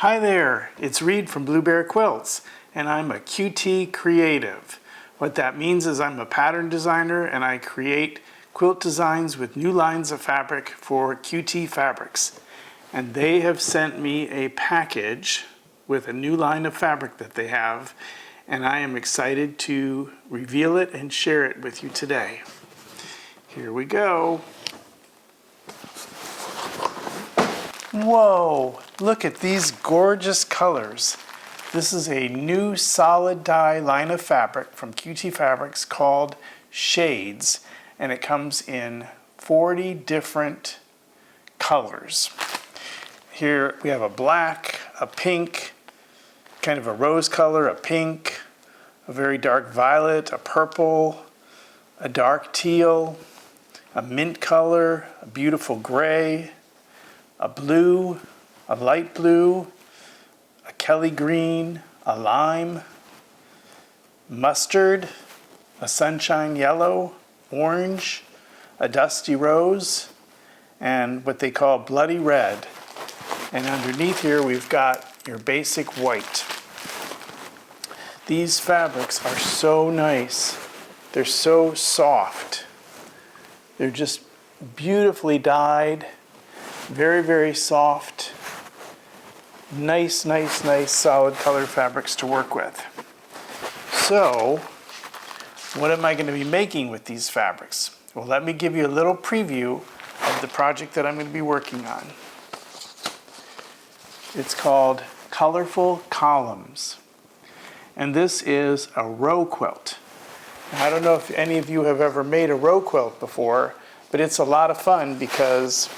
Hi there, it's Reed from Blue Bear Quilts, and I'm a QT creative. What that means is I'm a pattern designer and I create quilt designs with new lines of fabric for QT Fabrics. And they have sent me a package with a new line of fabric that they have, and I am excited to reveal it and share it with you today. Here we go. Whoa, look at these gorgeous colors. This is a new solid dye line of fabric from QT Fabrics called Shades, and it comes in 40 different colors. Here we have a black, a pink, kind of a rose color, a pink, a very dark violet, a purple, a dark teal, a mint color, a beautiful gray, a blue, a light blue, a Kelly green, a lime, mustard, a sunshine yellow, orange, a dusty rose, and what they call bloody red. And underneath here we've got your basic white. These fabrics are so nice. They're so soft. They're just beautifully dyed. Very, very soft, nice solid color fabrics to work with. So, what am I going to be making with these fabrics? Well, let me give you a little preview of the project that I'm going to be working on. It's called Colorful Columns, and this is a row quilt. Now, I don't know if any of you have ever made a row quilt before, but it's a lot of fun because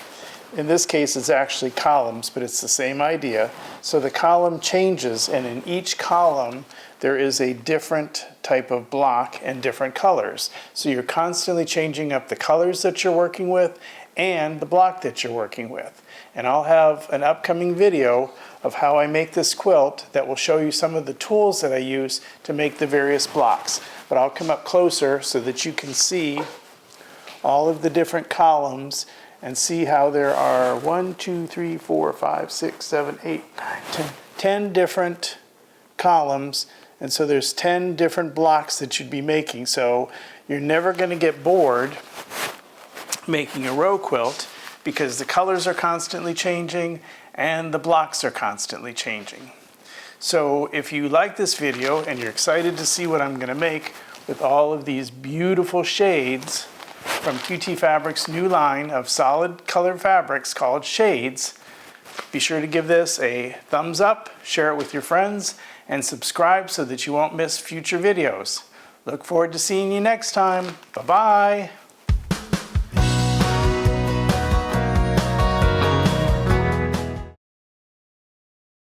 in this case, it's actually columns, but it's the same idea. So the column changes, and in each column, there is a different type of block and different colors. So you're constantly changing up the colors that you're working with and the block that you're working with. And I'll have an upcoming video of how I make this quilt that will show you some of the tools that I use to make the various blocks. But I'll come up closer so that you can see all of the different columns and see how there are 1, 2, 3, 4, 5, 6, 7, 8, 9, 10 different columns. And so there's 10 different blocks that you'd be making. So you're never going to get bored making a row quilt because the colors are constantly changing and the blocks are constantly changing. So if you like this video and you're excited to see what I'm going to make with all of these beautiful shades from QT Fabrics' new line of solid colored fabrics called Shades, be sure to give this a thumbs up, share it with your friends, and subscribe so that you won't miss future videos. Look forward to seeing you next time. Bye-bye.